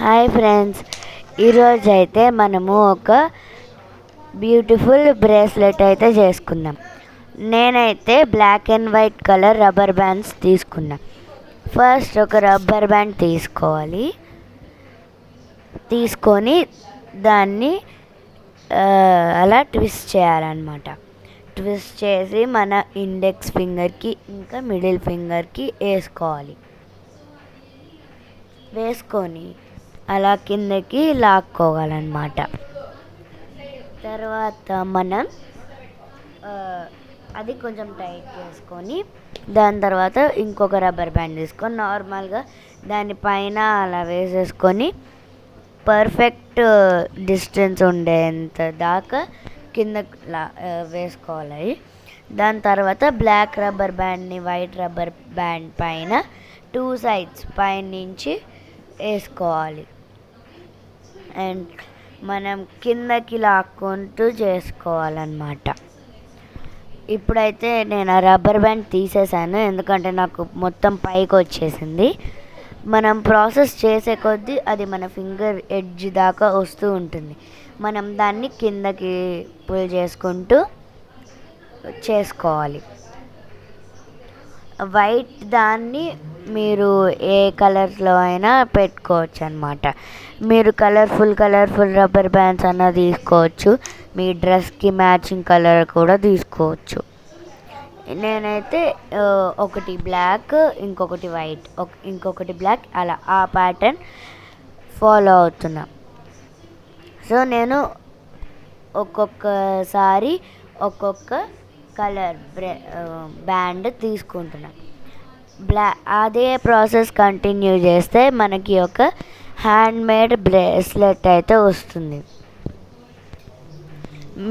Hi friends, ఈరోజు అయితే మనము ఒక బ్యూటిఫుల్ బ్రేస్లెట్ అయితే చేసుకుందాం. నేనైతే black and white colour rubber bands తీసుకున్నా. ఫస్ట్ ఒక రబ్బర్ బ్యాండ్ తీసుకొని దాన్ని అలా ట్విస్ట్ చేయాలన్నమాట. ట్విస్ట్ చేసి మన ఇండెక్స్ ఫింగర్కి ఇంకా మిడిల్ ఫింగర్కి వేసుకొని అలా కిందకి లాక్కోవాలన్నమాట. తర్వాత మనం అది కొంచెం టైట్ చేసుకొని దాని తర్వాత ఇంకొక రబ్బర్ బ్యాండ్ తీసుకొని నార్మల్గా దానిపైన అలా వేసేసుకొని పర్ఫెక్ట్ డిస్టెన్స్ ఉండేంత దాకా కింద వేసుకోవాలి. దాని తర్వాత బ్లాక్ రబ్బర్ బ్యాండ్ని వైట్ రబ్బర్ బ్యాండ్ పైన 2 సైడ్స్ పైనుంచి వేసుకోవాలి. అండ్ మనం కిందకి లాక్కుంటూ చేసుకోవాలన్నమాట. ఇప్పుడైతే నేను ఆ రబ్బర్ బ్యాండ్ తీసేసాను, ఎందుకంటే నాకు మొత్తం పైకి వచ్చేసింది. మనం ప్రాసెస్ చేసే కొద్దీ అది మన ఫింగర్ ఎడ్జ్ దాకా వస్తూ ఉంటుంది. మనం దాన్ని కిందకి పుల్ చేసుకుంటూ చేసుకోవాలి. వైట్ దాన్ని మీరు ఏ కలర్లో అయినా పెట్టుకోవచ్చు అన్నమాట. మీరు కలర్ఫుల్ రబ్బర్ బ్యాండ్స్ అన్న తీసుకోవచ్చు, మీ డ్రెస్కి మ్యాచింగ్ కలర్ కూడా తీసుకోవచ్చు. నేనైతే ఒకటి బ్లాక్, ఇంకొకటి వైట్, ఇంకొకటి బ్లాక్, అలా ఆ ప్యాటర్న్ ఫాలో అవుతున్నా. సో నేను ఒక్కొక్కసారి ఒక్కొక్క కలర్ బ్యాండ్ తీసుకుంటున్నా. అదే ప్రాసెస్ కంటిన్యూ చేస్తే మనకి ఒక హ్యాండ్మేడ్ బ్రేస్లెట్ అయితే వస్తుంది.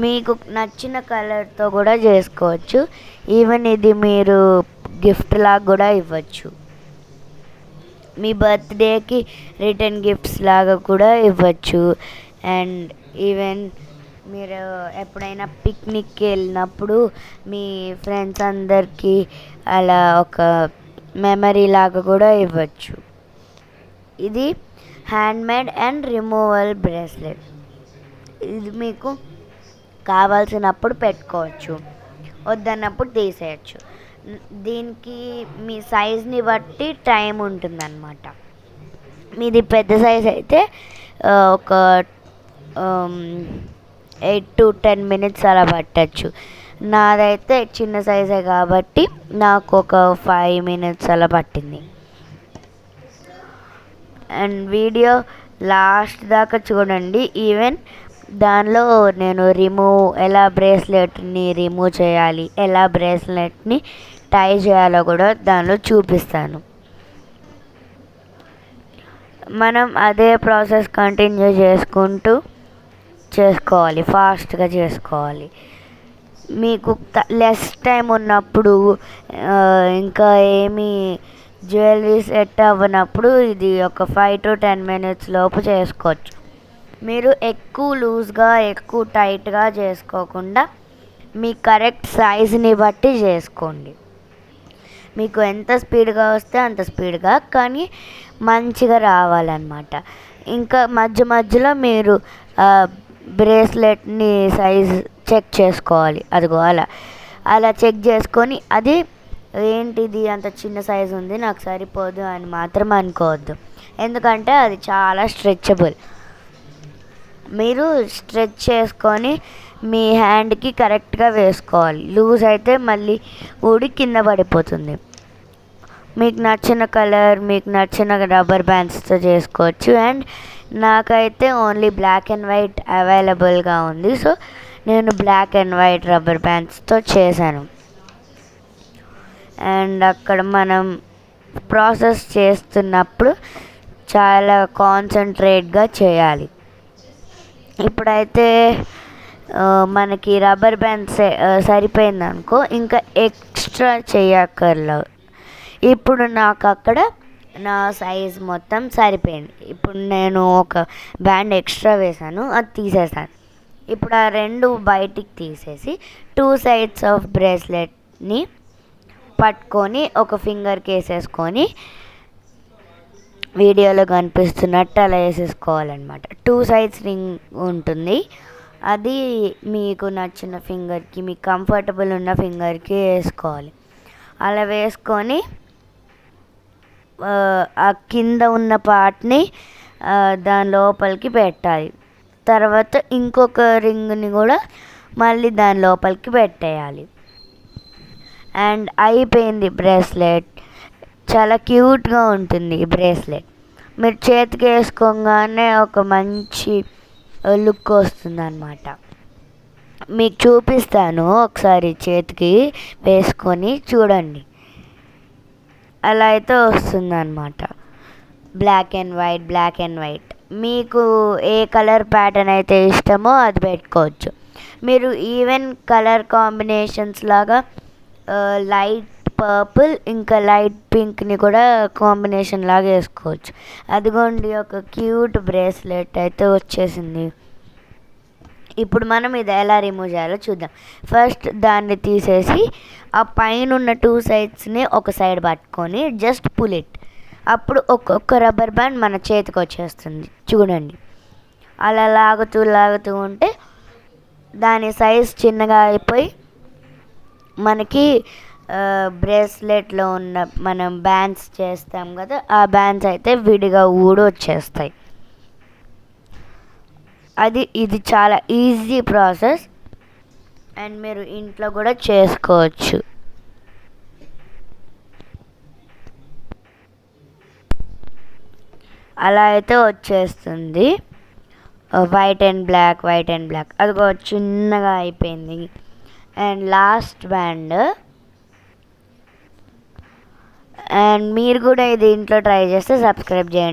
మీకు నచ్చిన కలర్తో కూడా చేసుకోవచ్చు. ఈవెన్ ఇది మీరు గిఫ్ట్ లాగా కూడా ఇవ్వచ్చు. మీ బర్త్డేకి రిటర్న్ గిఫ్ట్స్ లాగా కూడా ఇవ్వచ్చు. అండ్ ఈవెన్ మీరు ఎప్పుడైనా పిక్నిక్కి వెళ్ళినప్పుడు మీ ఫ్రెండ్స్ అందరికీ అలా ఒక మెమరీ లాగా కూడా ఇవ్వచ్చు. ఇది హ్యాండ్మేడ్ అండ్ రిమూవల్ బ్రేస్లెట్. ఇది మీకు కావాల్సినప్పుడు పెట్టుకోవచ్చు, వద్దన్నప్పుడు తీసేయచ్చు. దీనికి మీ సైజ్ని బట్టి టైం ఉంటుందన్నమాట. మీది పెద్ద సైజ్ అయితే ఒక 8 to 10 minutes అలా పట్టచ్చు. నాదైతే చిన్న సైజే కాబట్టి నాకు ఒక 5 minutes అలా పట్టింది. అండ్ వీడియో లాస్ట్ దాకా చూడండి. ఈవెన్ దానిలో నేను ఎలా బ్రేస్లెట్ని రిమూవ్ చేయాలి, ఎలా బ్రేస్లెట్ని టై చేయాలో కూడా దానిలో చూపిస్తాను. మనం అదే ప్రాసెస్ కంటిన్యూ చేసుకుంటూ చేసుకోవాలి, ఫాస్ట్గా చేసుకోవాలి. మీకు లెస్ టైం ఉన్నప్పుడు, ఇంకా ఏమీ జ్యువెలరీ సెట్ అవ్వనప్పుడు ఇది ఒక 5 to 10 minutes లోపు చేసుకోవచ్చు. మీరు ఎక్కువ లూజ్గా ఎక్కువ టైట్గా చేసుకోకుండా మీ కరెక్ట్ సైజుని బట్టి చేసుకోండి. మీకు ఎంత స్పీడ్గా వస్తే అంత స్పీడ్గా, కానీ మంచిగా రావాలన్నమాట. ఇంకా మధ్యలో మీరు బ్రేస్లెట్ని సైజ్ చెక్ చేసుకోవాలి. అదిగో అలా చెక్ చేసుకొని అది ఏంటిది అంత చిన్న సైజు ఉంది, నాకు సరిపోదు అని మాత్రం అనుకోవద్దు. ఎందుకంటే అది చాలా స్ట్రెచబుల్. మీరు స్ట్రెచ్ చేసుకొని మీ హ్యాండ్కి కరెక్ట్గా వేసుకోవాలి. లూజ్ అయితే మళ్ళీ ఊడి కింద పడిపోతుంది. మీకు నచ్చిన కలర్, మీకు నచ్చిన రబ్బర్ బ్యాండ్స్తో చేసుకోవచ్చు. అండ్ నాకైతే ఓన్లీ బ్లాక్ అండ్ వైట్ అవైలబుల్గా ఉంది, సో నేను బ్లాక్ అండ్ వైట్ రబ్బర్ బ్యాండ్స్తో చేశాను. అండ్ అక్కడ మనం ప్రాసెస్ చేస్తున్నప్పుడు చాలా కాన్సన్ట్రేట్గా చేయాలి. ఇప్పుడైతే మనకి రబ్బర్ బ్యాండ్ సరిపోయిందనుకో, ఇంకా ఎక్స్ట్రా చేయక్కర్లేదు. ఇప్పుడు నాకు అక్కడ నా సైజ్ మొత్తం సరిపోయింది. ఇప్పుడు నేను ఒక బ్యాండ్ ఎక్స్ట్రా వేసాను, అది తీసేసాను. ఇప్పుడు ఆ 2 బయటికి తీసేసి 2 sides ఆఫ్ బ్రేస్లెట్ని పట్టుకొని ఒక ఫింగర్కి వేసేసుకొని వీడియోలో కనిపిస్తున్నట్టు అలా వేసేసుకోవాలన్నమాట. 2 సైడ్స్ రింగ్ ఉంటుంది. అది మీకు నచ్చిన ఫింగర్కి, మీకు కంఫర్టబుల్ ఉన్న ఫింగర్కి వేసుకోవాలి. అలా వేసుకొని ఆ కింద ఉన్న పార్ట్ని దాని లోపలికి పెట్టాలి. తర్వాత ఇంకొక రింగ్ని కూడా మళ్ళీ దాని లోపలికి పెట్టేయాలి. అండ్ అయిపోయింది బ్రేస్లెట్. చాలా క్యూట్గా ఉంటుంది ఈ బ్రేస్లెట్. మీరు చేతికి వేసుకోగానే ఒక మంచి లుక్ వస్తుంది అన్నమాట. మీకు చూపిస్తాను, ఒకసారి చేతికి వేసుకొని చూడండి. అలా అయితే వస్తుంది అన్నమాట. Black and white. మీకు ఏ కలర్ ప్యాటర్న్ అయితే ఇష్టమో అది పెట్టుకోవచ్చు. మీరు ఈవెన్ కలర్ కాంబినేషన్స్ లాగా లైట్ పర్పుల్ ఇంకా లైట్ పింక్ని కూడా కాంబినేషన్ లాగా వేసుకోవచ్చు. అదిగోండి, ఒక క్యూట్ బ్రేస్లెట్ అయితే వచ్చేసింది. ఇప్పుడు మనం ఇది ఎలా రిమూవ్ చేయాలో చూద్దాం. ఫస్ట్ దాన్ని తీసేసి ఆ పైన ఉన్న 2 సైడ్స్ని ఒక సైడ్ పట్టుకొని జస్ట్ పుల్ ఇట్. అప్పుడు ఒక్కొక్క రబ్బర్ బ్యాండ్ మన చేతికి వచ్చేస్తుంది. చూడండి, అలా లాగుతూ ఉంటే దాని సైజ్ చిన్నగా అయిపోయి మనకి బ్రేస్లెట్లో ఉన్న మనం బ్యాండ్స్ చేస్తాం కదా, ఆ బ్యాండ్స్ అయితే విడిగా వచ్చేస్తాయి. ఇది చాలా ఈజీ ప్రాసెస్ అండ్ మీరు ఇంట్లో కూడా చేసుకోవచ్చు. అలా అయితే వచ్చేస్తుంది. White and black. అదిగో చిన్నగా అయిపోయింది. And last band. అండ్ మీరు కూడా ఇది ఇంట్లో ట్రై చేస్తే సబ్స్క్రైబ్ చేయండి.